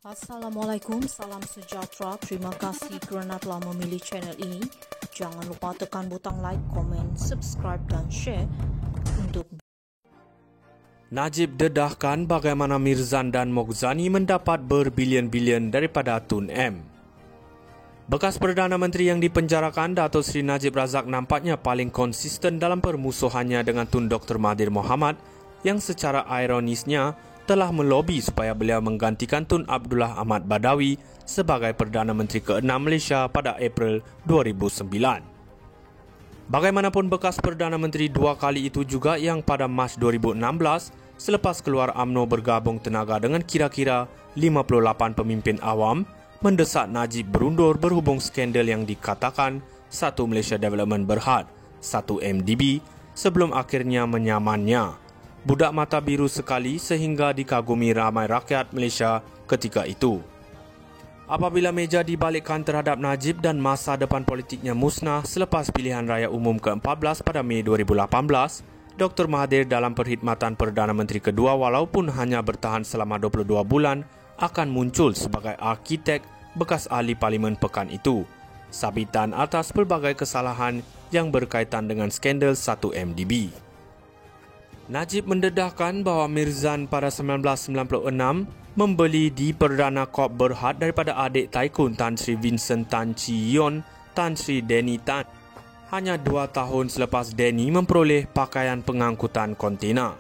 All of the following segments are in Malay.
Assalamualaikum, salam sejahtera. Terima kasih kerana telah memilih channel ini. Jangan lupa tekan butang like, komen, subscribe dan share untuk Najib dedahkan bagaimana Mirzan dan Moghzani mendapat berbilion-bilion daripada Tun M. Bekas Perdana Menteri yang dipenjarakan, Dato' Sri Najib Razak nampaknya paling konsisten dalam permusuhannya dengan Tun Dr. Mahathir Mohamad yang secara ironisnya telah melobi supaya beliau menggantikan Tun Abdullah Ahmad Badawi sebagai Perdana Menteri ke-6 Malaysia pada April 2009. Bagaimanapun, bekas Perdana Menteri dua kali itu juga yang pada Mac 2016 selepas keluar UMNO bergabung tenaga dengan kira-kira 58 pemimpin awam mendesak Najib berundur berhubung skandal yang dikatakan Satu Malaysia Development Berhad, 1MDB, sebelum akhirnya menyamannya. Budak mata biru sekali sehingga dikagumi ramai rakyat Malaysia ketika itu. Apabila meja dibalikkan terhadap Najib dan masa depan politiknya musnah selepas pilihan raya umum ke-14 pada Mei 2018, Dr. Mahathir dalam perkhidmatan Perdana Menteri kedua walaupun hanya bertahan selama 22 bulan akan muncul sebagai arkitek bekas ahli parlimen pekan itu, sabitan atas pelbagai kesalahan yang berkaitan dengan skandal 1MDB. Najib mendedahkan bahawa Mirzan pada 1996 membeli di Perdana Kop Berhad daripada adik Taikun Tan Sri Vincent Tan Chee Yon, Tan Sri Denny Tan, hanya 2 tahun selepas Denny memperoleh pakaian pengangkutan kontena.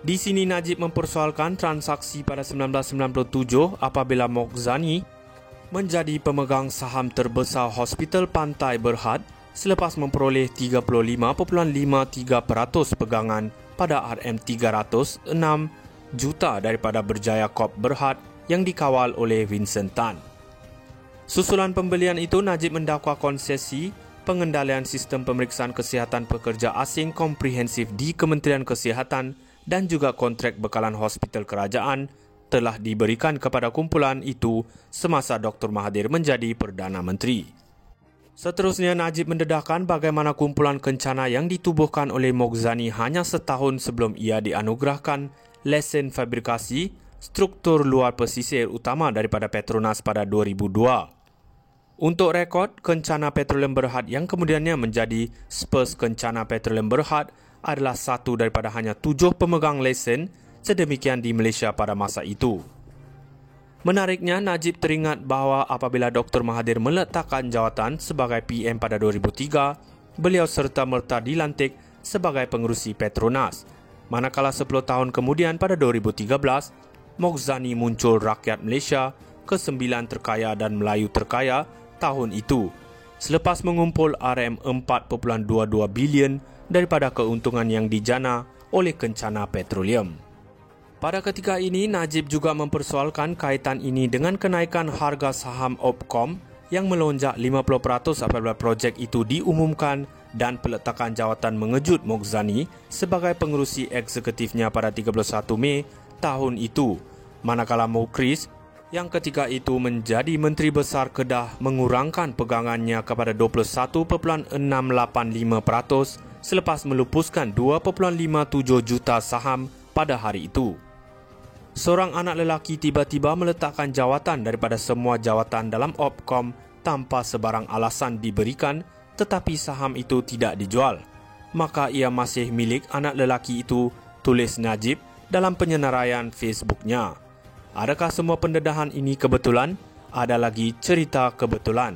Di sini Najib mempersoalkan transaksi pada 1997 apabila Moghzani menjadi pemegang saham terbesar Hospital Pantai Berhad selepas memperoleh 35.53% pegangan pada RM306 juta daripada Berjaya Corp Berhad yang dikawal oleh Vincent Tan. Susulan pembelian itu, Najib mendakwa konsesi pengendalian sistem pemeriksaan kesihatan pekerja asing komprehensif di Kementerian Kesihatan dan juga kontrak bekalan hospital kerajaan telah diberikan kepada kumpulan itu semasa Dr. Mahathir menjadi Perdana Menteri. Seterusnya, Najib mendedahkan bagaimana kumpulan kencana yang ditubuhkan oleh Moghzani hanya setahun sebelum ia dianugerahkan lesen fabrikasi struktur luar pesisir utama daripada Petronas pada 2002. Untuk rekod, Kencana Petroleum Berhad yang kemudiannya menjadi Spurs Kencana Petroleum Berhad adalah satu daripada hanya 7 pemegang lesen sedemikian di Malaysia pada masa itu. Menariknya, Najib teringat bahawa apabila Dr. Mahathir meletakkan jawatan sebagai PM pada 2003, beliau serta-merta dilantik sebagai pengerusi Petronas. Manakala 10 tahun kemudian pada 2013, Moghzani muncul rakyat Malaysia ke-9 terkaya dan Melayu terkaya tahun itu, selepas mengumpul RM4.22 bilion daripada keuntungan yang dijana oleh Kencana Petroleum. Pada ketika ini, Najib juga mempersoalkan kaitan ini dengan kenaikan harga saham Opcom yang melonjak 50% apabila projek itu diumumkan dan peletakan jawatan mengejut Moghzani sebagai pengerusi eksekutifnya pada 31 Mei tahun itu, manakala Mukhriz yang ketika itu menjadi Menteri Besar Kedah mengurangkan pegangannya kepada 21.685% selepas melupuskan 2.57 juta saham pada hari itu. Seorang anak lelaki tiba-tiba meletakkan jawatan daripada semua jawatan dalam Opcom tanpa sebarang alasan diberikan, tetapi saham itu tidak dijual. Maka ia masih milik anak lelaki itu, tulis Najib dalam penyenaraian Facebooknya. Adakah semua pendedahan ini kebetulan? Ada lagi cerita kebetulan.